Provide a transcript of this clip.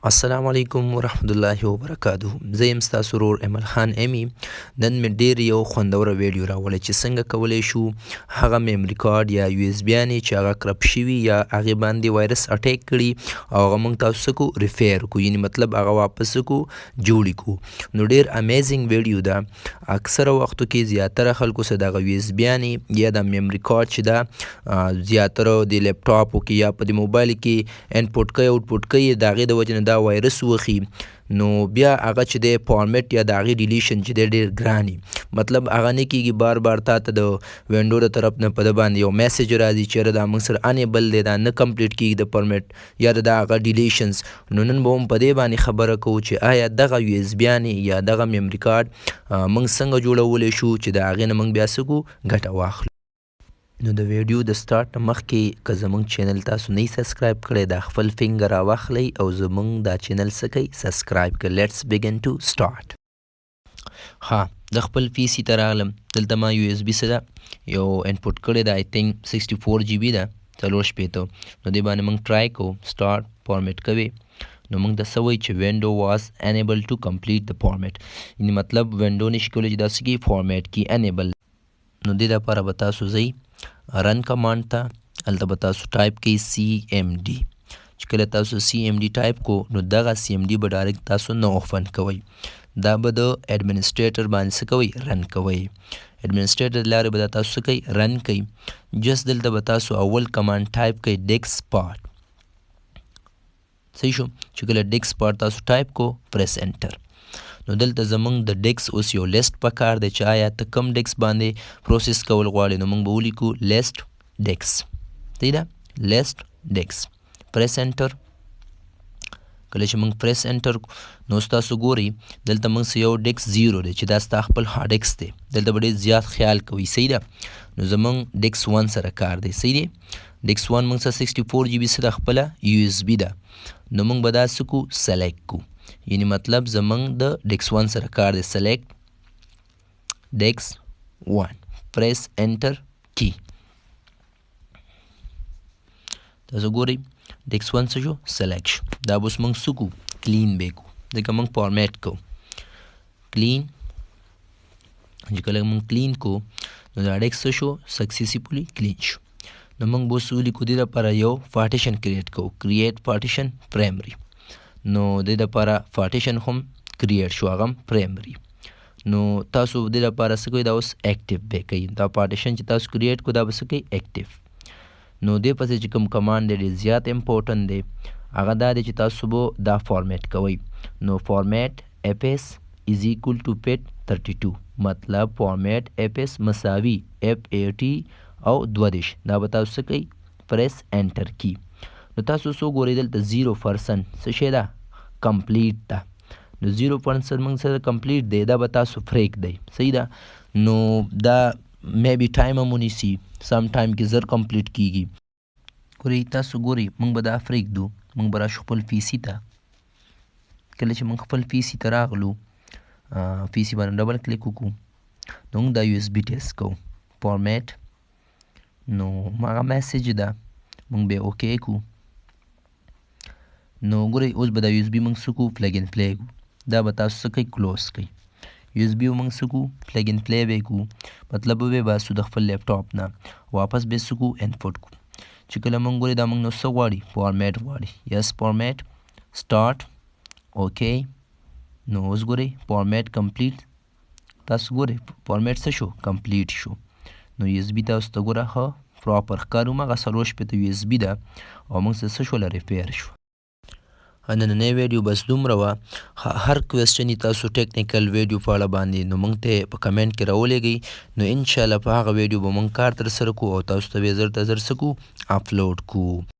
السلام علیکم ورحمت الله وبرکاته. زه یم ستاسو ورور ایمل خان ایمی. نن مې ډېر یو خوندوره ویډیو راوړی چې څنګه کولی شو هغه میمري کارډ یا یو اس بیانې چې هغه کرپ شوي یا هغې باندې وایرس اټیک کړي او هغه موږ تاسو څه کړو ریفیر کړو، یعنې مطلب هغه واپس کړو جوړې کړو. نو ډېر امیزینګ ویډیو ده. اکثره وختو کې زیاتره خلکو سره دغه یو اس بیانې یا د میمري کارډ چې ده زیاتره د لیپټاپو کې یا په د موبایل کې انپوټ کوي اوټپوټ کوي، د هغې د وجې نه دا وایرس وخي، نو بیا هغه چې دی فارمیټ یا د هغې ډیلیشن چې دی ډېر ګراني. مطلب هغه نه کېږي بار بار تا ته د وینډو د طرف نه په ده باندې یو میسیج راځي چې یاره دا موږ سره انیبل دی، دا نه کمپلیټ کېږي د فارمیټ یا د هغه ډیلیشنز. نو نن به هم په دې باندې خبره کوو چې آیا دغه یو اس بیانې یا دغه میمري کارډ موږ څنګه جوړولی شو چې د هغې نه موږ بیا څه کړو ګټه واخلو. نو د ویډیو د سټارټ نه مخکې که زموږ چینل تاسو نه سبسکرایب کړی دا خپل فنګر راواخلئ او زموږ دا چینل څه کوئ سبسکرایب کړئ. لیټس بګن ټو سټارټ. ها د خپل پی سي ته راغلم. دلته ما یو اس بي څه ده یو انپوټ کړی ده، آی تھنک 64 جی بي ده، 4 نو دې باندې موږ ټرای کوو. سټارټ فارمیټ کوي نو موږ ته څه وایي چې وینډو واز انیبل ټو کمپلیټ د فارمیټ، یعنې مطلب وینډو نشي کولی چې دا څه کړي فارمیټ کړي انیبل. نو دې دپاره به تاسو ځئ رن کمانډ ته، هلته به تاسو ټایپ کوئ سی ایم ډي. چې کله تاسو سی ایم ډي ټایپ کو نو دغه سی ایم ډي به ډایرکټ تاسو نه اوپن کوئ، دا به د ایډمنسټریټر باندې څه کوئ رن کوئ. ایډمنسټریټر لارې به دا تاسو څه کوئ رن کوئ. جست دلته به تاسو اول کمانډ ټایپ کوئ diskpart. صحیح شو. چې کله diskpart تاسو ټایپ کو پریس انټر. نو دلته زمونږ د ډیکس اوس یو لیست پکار دی چې آیا ته کم ډیکس باندې پروسس کول غواړې، نو موږ به ولیکو لیست ډیکس. صحیح ده لیست ډیکس. پریس انټر. کله چې موږ پریس انټر نو تاسو ګورئ دلته موږ سره یو ډیکس 0 دی چې دا ستا خپل هارډ ډیکس دی. دلته به ډېر زیات خیال کوئ. صحیح ده. نو زموږ ډیکس 1 سره کار دی. صحیح دی. ډیکس 1 موږ سره 64 جی بي سره خپله یو اس بي ده. نو موږ به دا څه کړو سلیکټ کړو، یعنی مطلب زمونږ د ډیکس 1 سره کار دی. سلیکټ ډیکس 1 پریس انټر کی. تاسو ګورئ ډیکس 1 څه شو سلیکټ شو. دا به اوس موږ څه کړو کلین به کړو، ځکه موږ فارمیټ کوو کلین. چې کله موږ کلین کوو نو دا ډیکس څه شو سکسیسفولي کلین شو. نو موږ به اوس ولیکو دې لپاره یو پارټیشن کریټ کوو، کریټ پارټیشن پرایمري. نو د دپاره پارټیشن هم کریټ شو، هغه هم پرایمري. نو تاسو د دپاره څه کوئ دا اوس اکټیو به کوئ. دا پارټیشن چې تاسو کریټ کړو دا به څه کوئ اکټیو. نو دې پسې چې کوم کمانډ دی ډېر زیات امپورټنټ دی، هغه دا دی چې تاسو به دا فارمیټ کوئ. نو فارمیټ اف ایس از ایکول ټو پیټ 32، مطلب فارمیټ اف ایس مساوي اف ای ټي او 32. دا به تاسو څه کوئ پریس انټر کی. نو تاسو څو ګورئ دلته 0% څه شی ده کمپلیټ ده. نو 0% موږ سره کمپلیټ دی، دا به تاسو فریک دی. صحیح ده. نو دا میبي ټایم هم ونیسي، سم ټایم کې زر کمپلیټ کیږي. ګورئ تاسو ګورئ موږ به دا پرېږدو، موږ به راشو خپل پي سي ته. کله چې موږ خپل پي سي ته راغلو پي سي باندې ډبل کلیک وکړو نو موږ دا یو اس بي ټیسټ کوو فارمیټ. نو هغه میسیج ده موږ بیا اوکې کړو. نو ګورئ اوس به دا یو اس بي موږ څه کړو پلګ ان پلی کړو. دا به تاسو څه کوئ کلوز کوئ. یو اس بي موږ څه کړو پلګ ان پلی به یې کړو، مطلب به یې باسو د خپل لیپټاپ نه، واپس به یې څه کړو انپوټ کړو. چې کله موږ ګورئ دا موږ نو څه غواړي فارمیټ غواړي. یس فارمیټ سټارټ اوکې. نو اوس ګورئ فارمیټ کمپلیټ. تاسو ګورئ فارمیټ څه شو کمپلیټ شو. نو یو اس بي تاسو ته ګوره ښه پراپر ښکار هغه 40 یو اس بي ده او موږ سره څه شوله ریپیر شو. نننۍ ویډیو بس دومره وه. هر کوېسچن یې تاسو ټیکنیکل ویډیو په اړه باندې نو موږ ته په کمنټ کې راولېږئ. نو انشاءالله په هغه ویډیو به موږ کار ترسره کړو او تاسو ته به یې زر ته زر څه کړو اپلوډ کړو.